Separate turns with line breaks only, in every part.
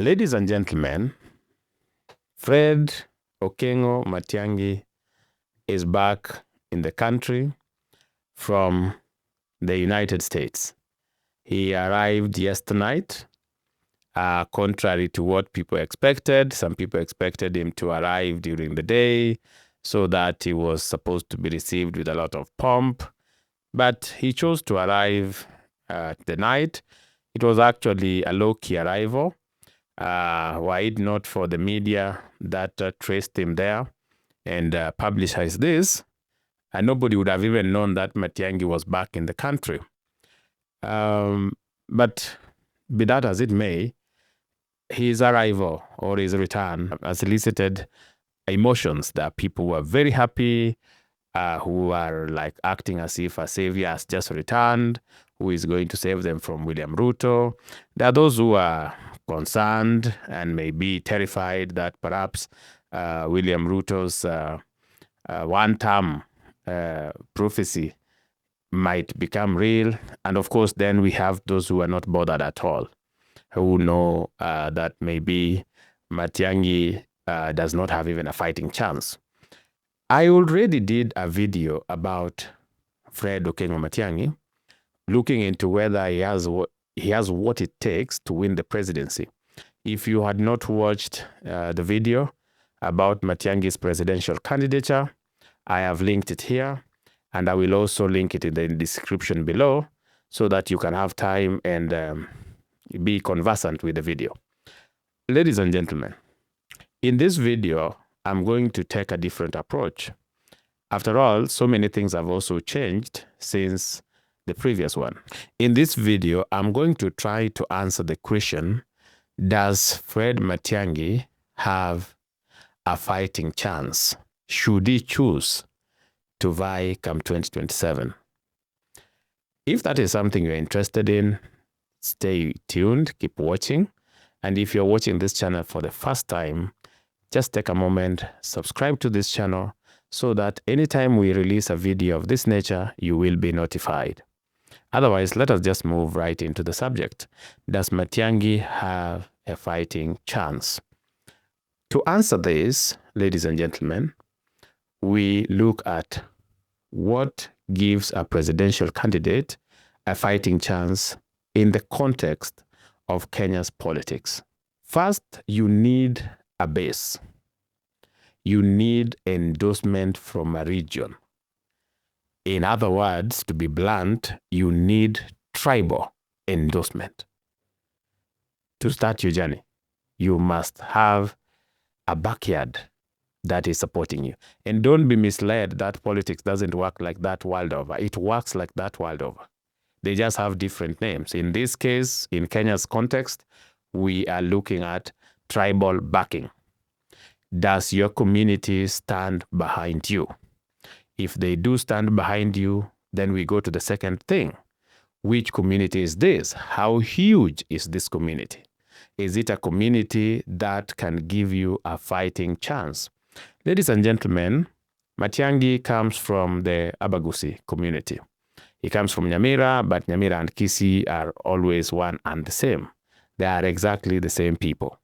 Ladies and gentlemen, Fred Okengo Matiangi is back in the country from the United States. He arrived yesterday night, contrary to what people expected. Some people expected him to arrive during the day so that he was supposed to be received with a lot of pomp. But he chose to arrive at the night. It was actually a low-key arrival. Were it not for the media that traced him there and publicized this, nobody would have even known that Matiangi was back in the country. But be that as it may, his arrival or his return has elicited emotions that people were very happy, who are like acting as if a savior has just returned, who is going to save them from William Ruto. There are those who are concerned and maybe terrified that perhaps William Ruto's one-term prophecy might become real. And of course, then we have those who are not bothered at all, who know that maybe Matiangi does not have even a fighting chance. I already did a video about Fred Okengo Matiangi, looking into whether he has what it takes to win the presidency. If you had not watched the video about Matiangi's presidential candidature, I have linked it here, and I will also link it in the description below so that you can have time and be conversant with the video. Ladies and gentlemen, in this video, I'm going to take a different approach. After all, so many things have also changed since the previous one. In this video, I'm going to try to answer the question, does Fred Matiangi have a fighting chance should he choose to vie come 2027? If that is something you're interested in, stay tuned, keep watching. And if you're watching this channel for the first time, just take a moment, subscribe to this channel so that anytime we release a video of this nature, you will be notified. Otherwise, let us just move right into the subject. Does Matiangi have a fighting chance? To answer this, ladies and gentlemen, we look at what gives a presidential candidate a fighting chance in the context of Kenya's politics. First, you need a base. You need endorsement from a region. In other words, to be blunt, you need tribal endorsement. To start your journey, you must have a backyard that is supporting you. And don't be misled that politics doesn't work like that world over. It works like that world over. They just have different names. In this case, in Kenya's context, we are looking at tribal backing. Does your community stand behind you? If they do stand behind you, then we go to the second thing. Which community is this? How huge is this community? Is it a community that can give you a fighting chance? Ladies and gentlemen, Matiangi comes from the Abagusi community. He comes from Nyamira, but Nyamira and Kisii are always one and the same. They are exactly the same people.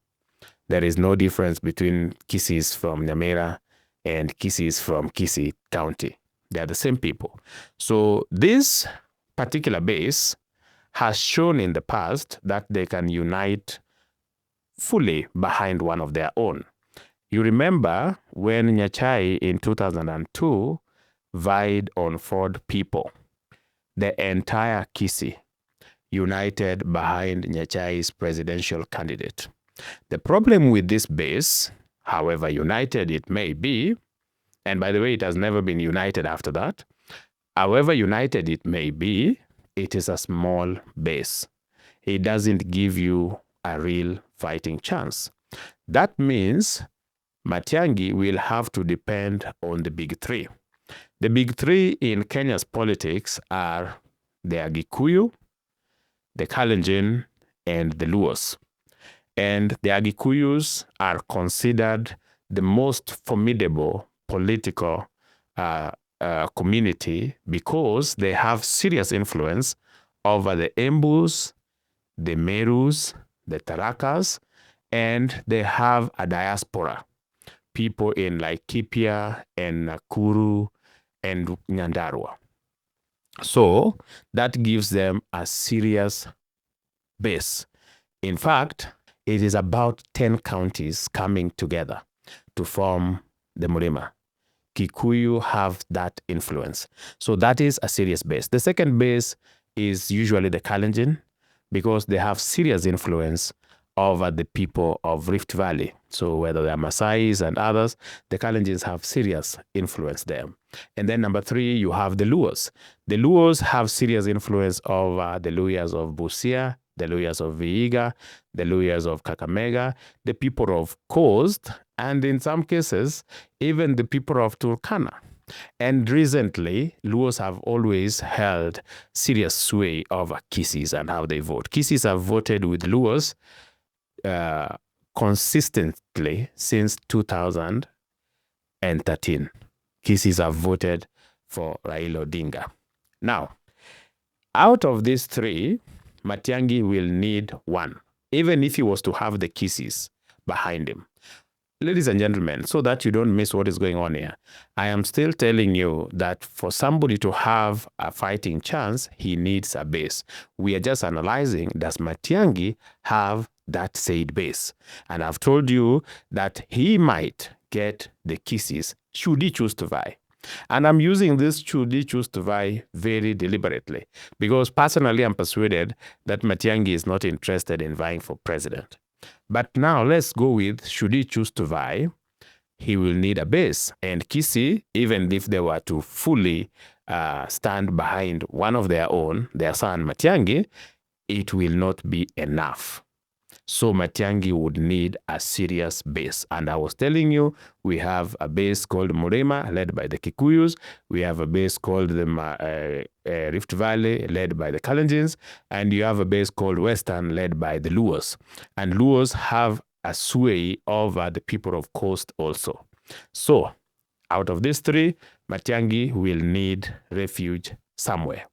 There is no difference between Kisiis from Nyamira and Kisiis from Kisii County. They are the same people. So this particular base has shown in the past that they can unite fully behind one of their own. You remember when Nyachai in 2002 vied on Ford people, the entire Kisii united behind Nyachai's presidential candidate. The problem with this base, however united it may be, and by the way, it has never been united after that, however united it may be, it is a small base. It doesn't give you a real fighting chance. That means Matiangi will have to depend on the big three. The big three in Kenya's politics are the Agikuyu, the Kalenjin, and the Luos. And the Agikuyus are considered the most formidable political community because they have serious influence over the Embus, the Merus, the Tarakas, and they have a diaspora, people in like Kipia and Nakuru and Nyandarua. So that gives them a serious base. In fact, it is about 10 counties coming together to form the Murima. Kikuyu have that influence. So that is a serious base. The second base is usually the Kalenjin, because they have serious influence over the people of Rift Valley. So whether they are Maasais and others, the Kalenjins have serious influence there. And then number 3, you have the Luos. The Luos have serious influence over the Luyas of Busia, the Luyas of Vihiga, the Luyas of Kakamega, the people of Coast, and in some cases, even the people of Turkana. And recently, Luos have always held serious sway over Kisis and how they vote. Kisis have voted with Luos consistently since 2013. Kisis have voted for Raila Odinga. Now, out of these 3, Matiangi will need 1, even if he was to have the Kisis behind him. Ladies and gentlemen, so that you don't miss what is going on here, I am still telling you that for somebody to have a fighting chance, he needs a base. We are just analyzing, does Matiangi have that said base? And I've told you that he might get the Kisis should he choose to vie. And I'm using this should he choose to vie very deliberately, because personally I'm persuaded that Matiangi is not interested in vying for president. But now let's go with, should he choose to vie, he will need a base. And Kisii, even if they were to fully stand behind one of their own, their son Matiangi, it will not be enough. So Matiangi would need a serious base. And I was telling you, we have a base called Murima, led by the Kikuyus. We have a base called the Rift Valley, led by the Kalenjins. And you have a base called Western, led by the Luos. And Luos have a sway over the people of Coast also. So out of these 3, Matiangi will need refuge somewhere.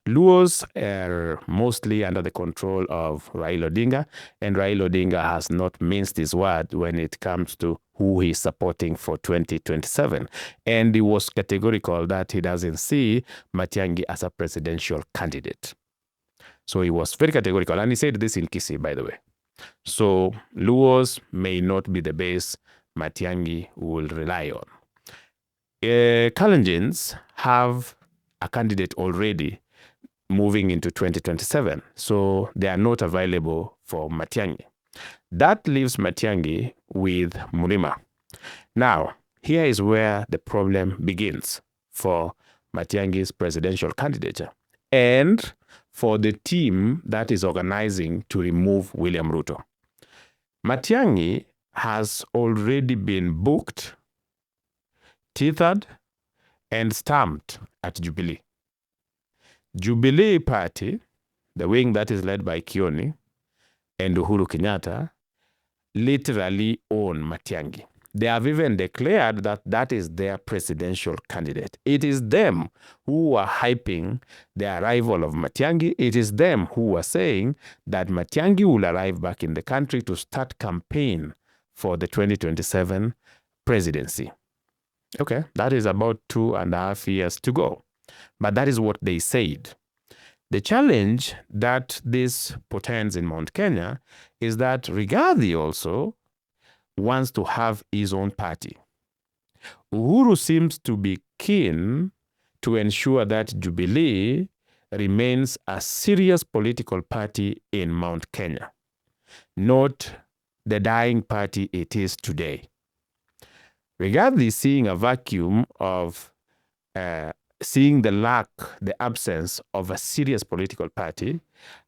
Luos are mostly under the control of Raila Odinga, and Raila Odinga has not minced his word when it comes to who he's supporting for 2027. And he was categorical that he doesn't see Matiangi as a presidential candidate. So he was very categorical, and he said this in Kisii, by the way. So Luos may not be the base Matiangi will rely on. Kalenjins have a candidate already moving into 2027. So they are not available for Matiangi. That leaves Matiangi with Murima. Now, here is where the problem begins for Matiangi's presidential candidature and for the team that is organizing to remove William Ruto. Matiangi has already been booked, tethered, and stamped at Jubilee. Jubilee Party, the wing that is led by Kioni and Uhuru Kenyatta, literally own Matiangi. They have even declared that that is their presidential candidate. It is them who are hyping the arrival of Matiangi. It is them who are saying that Matiangi will arrive back in the country to start campaign for the 2027 presidency. Okay, that is about 2.5 years to go. But that is what they said. The challenge that this portends in Mount Kenya is that Rigathi also wants to have his own party. Uhuru seems to be keen to ensure that Jubilee remains a serious political party in Mount Kenya, not the dying party it is today. Rigathi, seeing a vacuum of seeing the absence of a serious political party,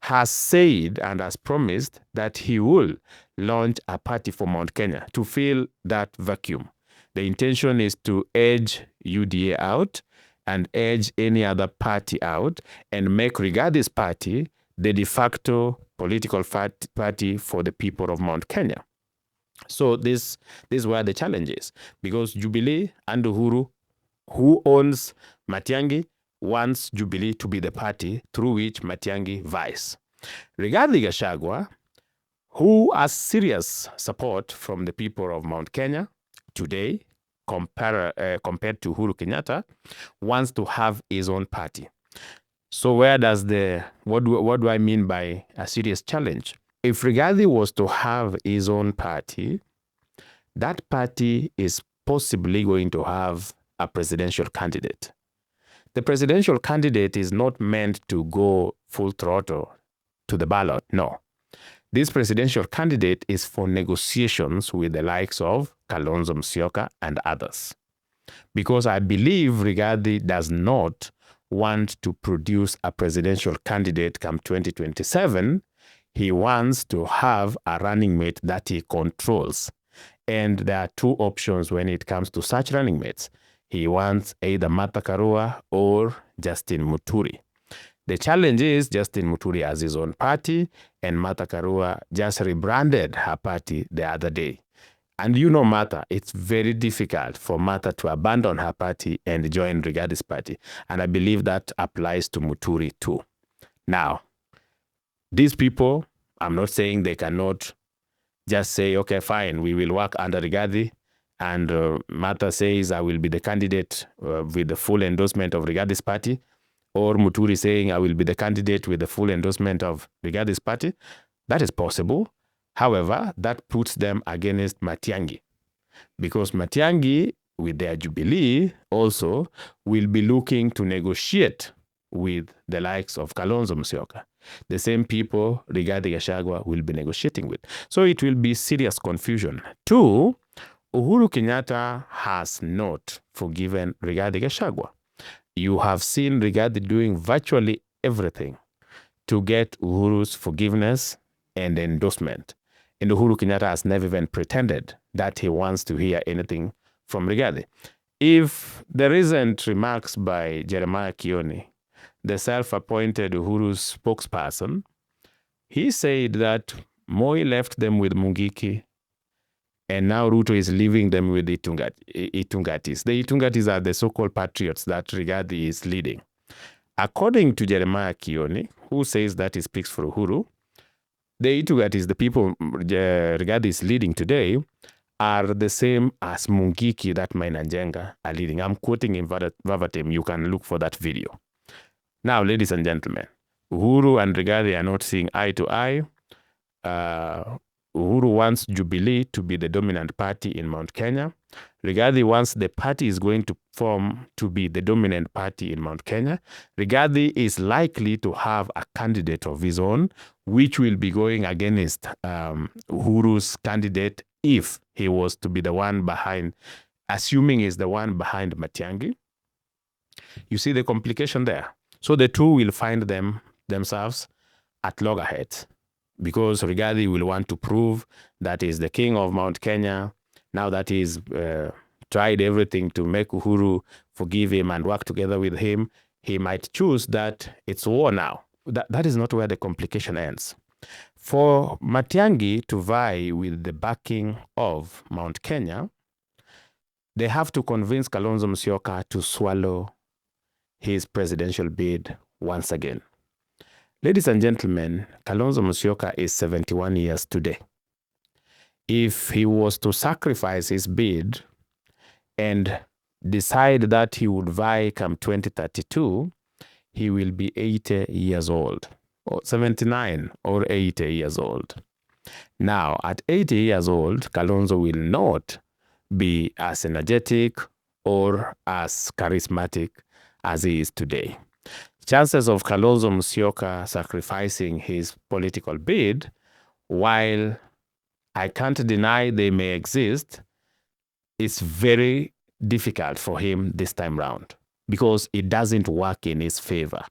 has said and has promised that he will launch a party for Mount Kenya to fill that vacuum. The intention is to edge UDA out and edge any other party out and make Rigathi's party the de facto political party for the people of Mount Kenya. So this is where the challenge is, because Jubilee and Uhuru, who owns Matiangi, wants Jubilee to be the party through which Matiangi vies. Rigathi Gachagua, who has serious support from the people of Mount Kenya today, compared to Uhuru Kenyatta, wants to have his own party. So where does what do I mean by a serious challenge? If Rigathi was to have his own party, that party is possibly going to have a presidential candidate. The presidential candidate is not meant to go full throttle to the ballot, no. This presidential candidate is for negotiations with the likes of Kalonzo Musyoka and others. Because I believe Rigathi does not want to produce a presidential candidate come 2027. He wants to have a running mate that he controls. And there are two options when it comes to such running mates. He wants either Martha Karua or Justin Muturi. The challenge is Justin Muturi has his own party, and Martha Karua just rebranded her party the other day. And you know Martha, it's very difficult for Martha to abandon her party and join Rigathi's party. And I believe that applies to Muturi too. Now, these people, I'm not saying they cannot just say, okay, fine, we will work under Rigathi. And Martha says, I will be the candidate with the full endorsement of Rigathi's party. Or Muturi saying, I will be the candidate with the full endorsement of Rigathi's party. That is possible. However, that puts them against Matiangi. Because Matiangi, with their Jubilee, also will be looking to negotiate with the likes of Kalonzo Musyoka. The same people Rigathi Gachagua will be negotiating with. So it will be serious confusion. Two, Uhuru Kenyatta has not forgiven Rigathi Gachagua. You have seen Rigathi doing virtually everything to get Uhuru's forgiveness and endorsement. And Uhuru Kenyatta has never even pretended that he wants to hear anything from Rigathi. If there isn't remarks by Jeremiah Kioni, the self-appointed Uhuru's spokesperson, he said that Moi left them with Mungiki, and now Ruto is leaving them with Itungatis. The Itungatis are the so-called patriots that Rigathi is leading. According to Jeremiah Kioni, who says that he speaks for Uhuru, the Itungatis, the people Rigathi is leading today, are the same as Mungiki that Mainanjenga are leading. I'm quoting him verbatim. You can look for that video. Now, ladies and gentlemen, Uhuru and Rigathi are not seeing eye to eye. Uhuru wants Jubilee to be the dominant party in Mount Kenya. Rigathi wants the party is going to form to be the dominant party in Mount Kenya. Rigathi is likely to have a candidate of his own, which will be going against Uhuru's candidate if he was to be the one behind, assuming he's the one behind Matiangi. You see the complication there. So the two will find themselves at loggerheads, because Rigathi will want to prove that he's the king of Mount Kenya. Now that he's tried everything to make Uhuru forgive him and work together with him, he might choose that it's war now. That is not where the complication ends. For Matiangi to vie with the backing of Mount Kenya, they have to convince Kalonzo Musyoka to swallow his presidential bid once again. Ladies and gentlemen, Kalonzo Musyoka is 71 years today. If he was to sacrifice his bid and decide that he would vie come 2032, he will be 80 years old, or 79 or 80 years old. Now, at 80 years old, Kalonzo will not be as energetic or as charismatic as he is today. Chances of Kalonzo Musyoka sacrificing his political bid, while I can't deny they may exist, it's very difficult for him this time round because it doesn't work in his favor.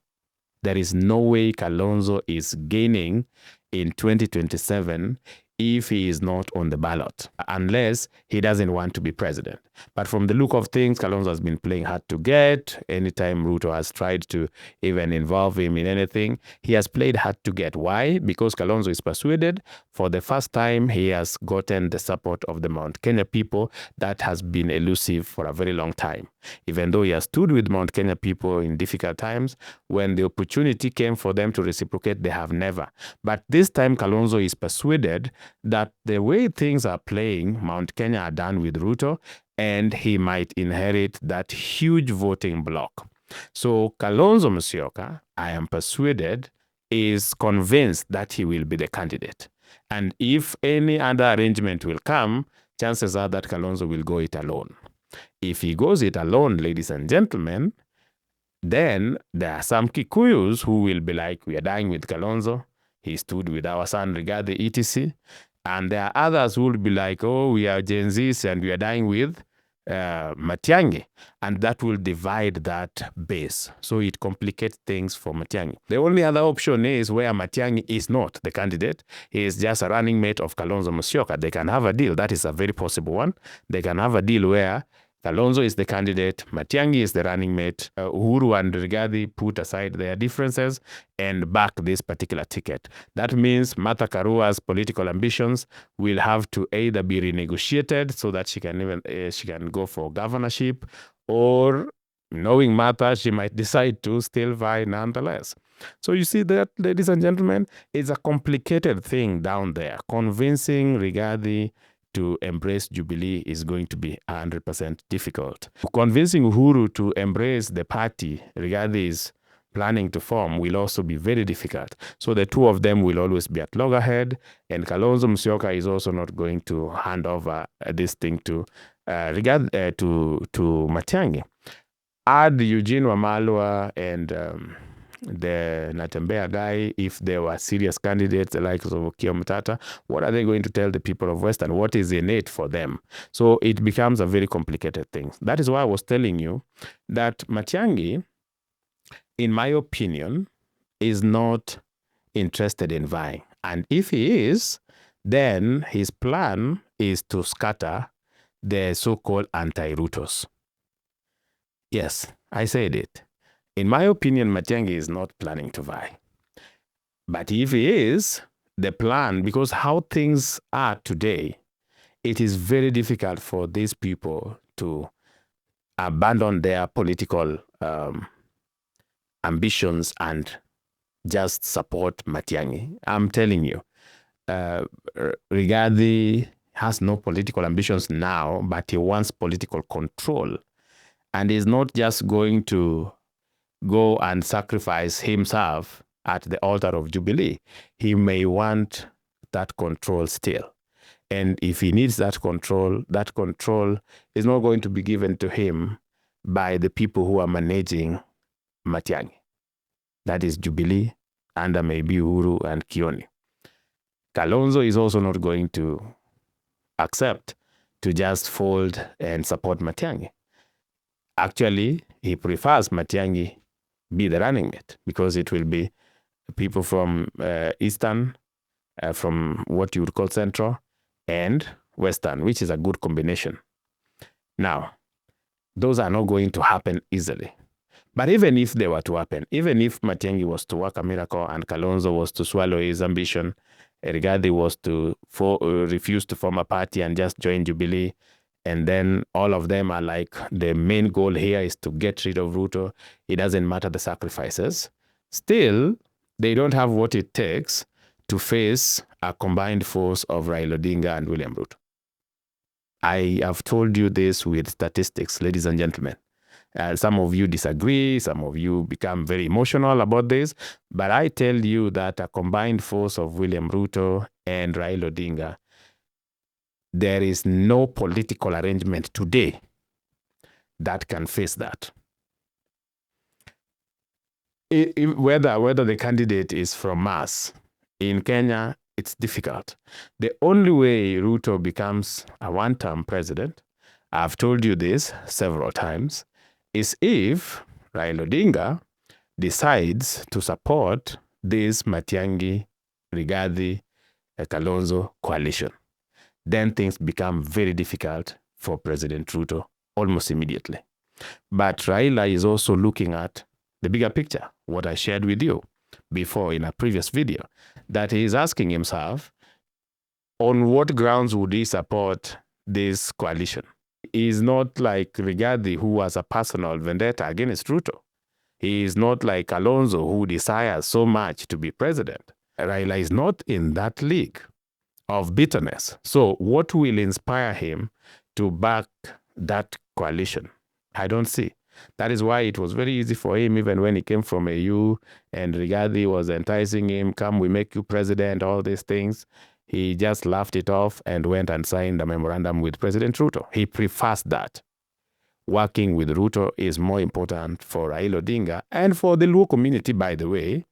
There is no way Kalonzo is gaining in 2027 if he is not on the ballot, unless he doesn't want to be president. But from the look of things, Kalonzo has been playing hard to get. Anytime Ruto has tried to even involve him in anything, he has played hard to get. Why? Because Kalonzo is persuaded. For the first time, he has gotten the support of the Mount Kenya people that has been elusive for a very long time. Even though he has stood with Mount Kenya people in difficult times, when the opportunity came for them to reciprocate, they have never. But this time, Kalonzo is persuaded that the way things are playing, Mount Kenya are done with Ruto, and he might inherit that huge voting bloc. So Kalonzo Musyoka, I am persuaded, is convinced that he will be the candidate. And if any other arrangement will come, chances are that Kalonzo will go it alone. If he goes it alone, ladies and gentlemen, then there are some Kikuyus who will be like, we are dying with Kalonzo. He stood with our son Rigathi, etc. And there are others who will be like, oh, we are Gen Zs and we are dying with Matiangi. And that will divide that base. So it complicates things for Matiangi. The only other option is where Matiangi is not the candidate. He is just a running mate of Kalonzo Musyoka. They can have a deal. That is a very possible one. They can have a deal where Kalonzo is the candidate, Matiangi is the running mate, Uhuru and Rigathi put aside their differences and back this particular ticket. That means Martha Karua's political ambitions will have to either be renegotiated so that she can go for governorship, or knowing Martha, she might decide to still vie nonetheless. So you see that, ladies and gentlemen, it's a complicated thing down there. Convincing Rigathi to embrace Jubilee is going to be 100% difficult. Convincing Uhuru to embrace the party Rigathi is planning to form will also be very difficult. So the two of them will always be at loggerhead, and Kalonzo Musyoka is also not going to hand over this thing to Rigathi, to Matiangi. Add Eugene Wamalwa and the Natembeya guy, if they were serious candidates like Okiya Mutata, what are they going to tell the people of Western? What is innate for them? So it becomes a very complicated thing. That is why I was telling you that Matiangi, in my opinion, is not interested in vying. And if he is, then his plan is to scatter the so-called anti-Rutos. Yes, I said it. In my opinion, Matiangi is not planning to vie. But if he is, the plan, because how things are today, it is very difficult for these people to abandon their political ambitions and just support Matiangi. I'm telling you, Rigathi has no political ambitions now, but he wants political control. And is not just going to go and sacrifice himself at the altar of Jubilee. He may want that control still. And if he needs that control is not going to be given to him by the people who are managing Matiangi. That is Jubilee, under maybe Uhuru and Kioni. Kalonzo is also not going to accept to just fold and support Matiangi. Actually, he prefers Matiangi be the running mate, because it will be people from Eastern, from what you would call Central, and Western, which is a good combination. Now, those are not going to happen easily. But even if they were to happen, even if Matiangi was to work a miracle and Kalonzo was to swallow his ambition, Rigathi was to refuse to form a party and just join Jubilee, and then all of them are like, the main goal here is to get rid of Ruto. It doesn't matter the sacrifices. Still, they don't have what it takes to face a combined force of Raila Odinga and William Ruto. I have told you this with statistics, ladies and gentlemen. Some of you disagree, some of you become very emotional about this, but I tell you that a combined force of William Ruto and Raila Odinga, there is no political arrangement today that can face that. Whether the candidate is from mass, in Kenya, it's difficult. The only way Ruto becomes a one-term president, I've told you this several times, is if Raila Odinga decides to support this Matiangi, Rigathi a Kalonzo coalition. Then things become very difficult for President Ruto almost immediately. But Raila is also looking at the bigger picture, what I shared with you before in a previous video, that he is asking himself, on what grounds would he support this coalition? He is not like Rigathi, who has a personal vendetta against Ruto. He is not like Kalonzo, who desires so much to be president. Raila is not in that league of bitterness. So what will inspire him to back that coalition? I don't see. That is why it was very easy for him, even when he came from AU and Rigathi was enticing him, come, we make you president, all these things. He just laughed it off and went and signed a memorandum with President Ruto. He prefers that. Working with Ruto is more important for Raila Odinga and for the Luo community, by the way,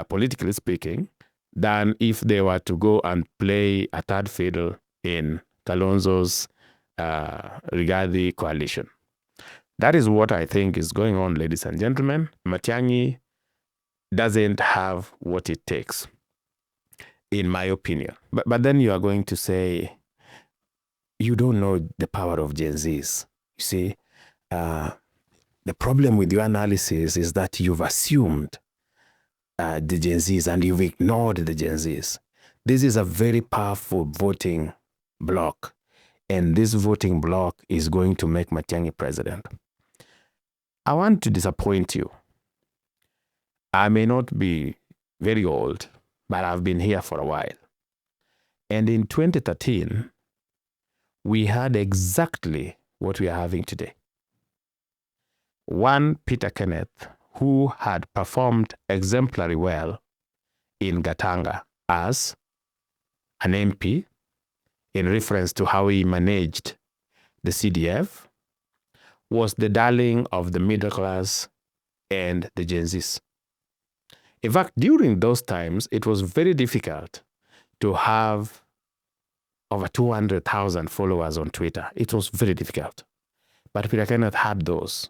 politically speaking, than if they were to go and play a third fiddle in Kalonzo's Rigathi coalition. That is what I think is going on, ladies and gentlemen. Matiangi doesn't have what it takes, in my opinion. But then you are going to say, you don't know the power of Gen Zs. You see, the problem with your analysis is that you've assumed the Gen Zs and you've ignored the Gen Zs. This is a very powerful voting bloc, and this voting bloc is going to make Matiangi president. I want to disappoint you. I may not be very old, but I've been here for a while. And in 2013, we had exactly what we are having today. One Peter Kenneth, who had performed exemplary well in Gatanga as an MP in reference to how he managed the CDF, was the darling of the middle class and the Gen Zs. In fact, during those times, it was very difficult to have over 200,000 followers on Twitter. It was very difficult. But Peter Kenneth had those.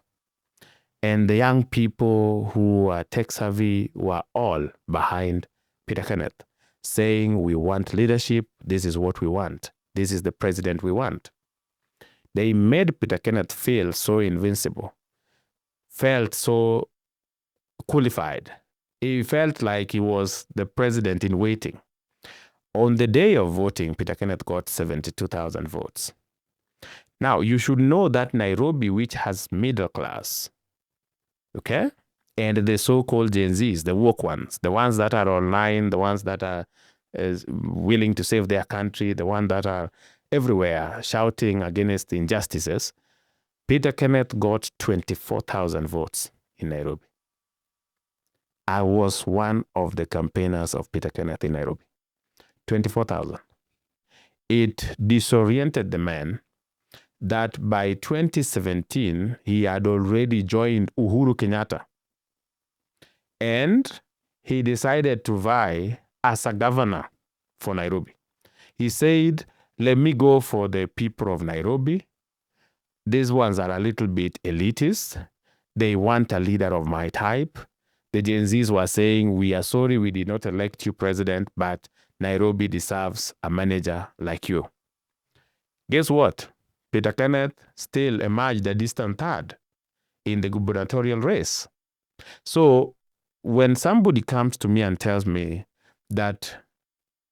And the young people who are tech savvy were all behind Peter Kenneth, saying, we want leadership, this is what we want, this is the president we want. They made Peter Kenneth feel so invincible, felt so qualified. He felt like he was the president in waiting. On the day of voting, Peter Kenneth got 72,000 votes. Now, you should know that Nairobi, which has middle class, okay, and the so-called Gen Zs, the woke ones, the ones that are online, the ones that are willing to save their country, the ones that are everywhere shouting against injustices, Peter Kenneth got 24,000 votes in Nairobi. I was one of the campaigners of Peter Kenneth in Nairobi. 24,000. It disoriented the man that by 2017, he had already joined Uhuru Kenyatta. And he decided to vie as a governor for Nairobi. He said, let me go for the people of Nairobi. These ones are a little bit elitist. They want a leader of my type. The Gen Zs were saying, we are sorry we did not elect you president, but Nairobi deserves a manager like you. Guess what? Peter Kenneth still emerged a distant third in the gubernatorial race. So when somebody comes to me and tells me that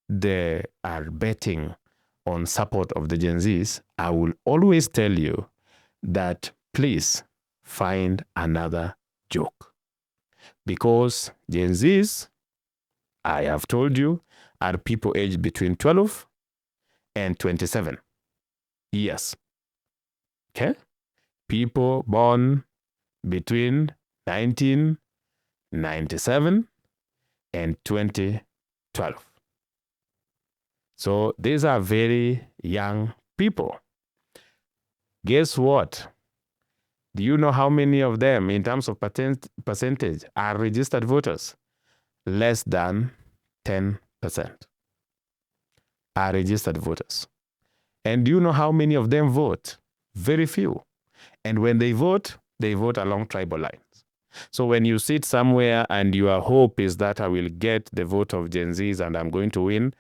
they are betting on support of the Gen Zs, I will always tell you that please find another joke. Because Gen Zs, I have told you, are people aged between 12 and 27 years. Okay? People born between 1997 and 2012. So these are very young people. Guess what? Do you know how many of them, in terms of percentage, are registered voters? Less than 10% are registered voters. And do you know how many of them vote? Very few. And when they vote along tribal lines. So when you sit somewhere and your hope is that I will get the vote of Gen Zs and I'm going to win,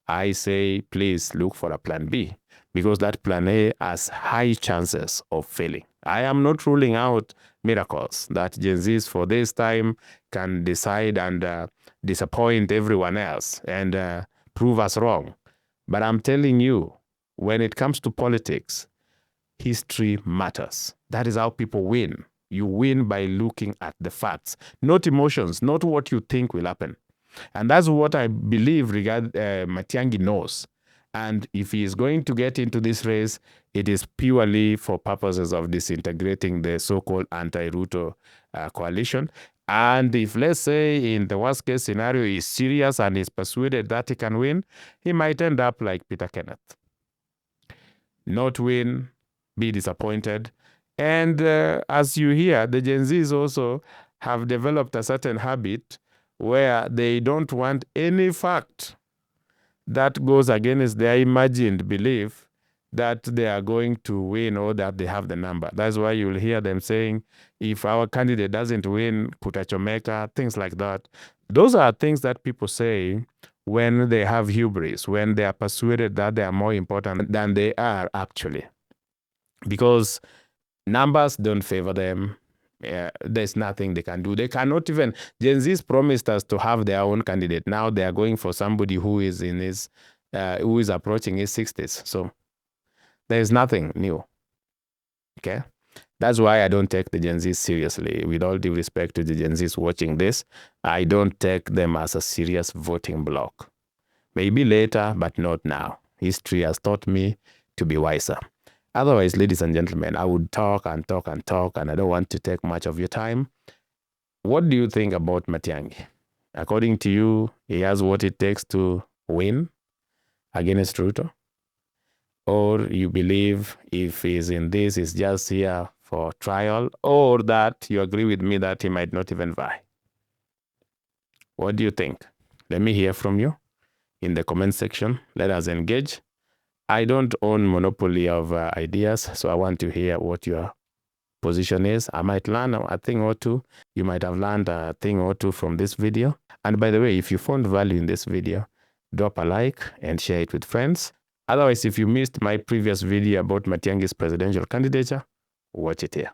I say, please look for a plan B, because that plan A has high chances of failing. I am not ruling out miracles that Gen Zs for this time can decide and disappoint everyone else and prove us wrong. But I'm telling you, when it comes to politics, history matters. That is how people win. You win by looking at the facts, not emotions, not what you think will happen. And that's what I believe Matiangi knows. And if he is going to get into this race, it is purely for purposes of disintegrating the so-called anti-Ruto coalition. And if, let's say, in the worst case scenario, he's serious and is persuaded that he can win, he might end up like Peter Kenneth. Not win, be disappointed. And as you hear, the Gen Zs also have developed a certain habit where they don't want any fact that goes against their imagined belief that they are going to win or that they have the number. That's why you'll hear them saying, if our candidate doesn't win, kutachomeka, things like that. Those are things that people say when they have hubris, when they are persuaded that they are more important than they are actually. Because numbers don't favor them. There's nothing they can do. They cannot even. Gen Z's promised us to have their own candidate. Now they are going for somebody who is in his, who is approaching his 60s. So there's nothing new. Okay, that's why I don't take the Gen Zs seriously. With all due respect to the Gen Zs watching this, I don't take them as a serious voting bloc. Maybe later, but not now. History has taught me to be wiser. Otherwise, ladies and gentlemen, I would talk and talk and talk, and I don't want to take much of your time. What do you think about Matiangi? According to you, he has what it takes to win against Ruto? Or you believe if he's in this, he's just here for trial, or that you agree with me that he might not even vie? What do you think? Let me hear from you in the comment section. Let us engage. I don't own monopoly of ideas, so I want to hear what your position is. I might learn a thing or two. You might have learned a thing or two from this video. And by the way, if you found value in this video, drop a like and share it with friends. Otherwise, if you missed my previous video about Matiangi's presidential candidature, watch it here.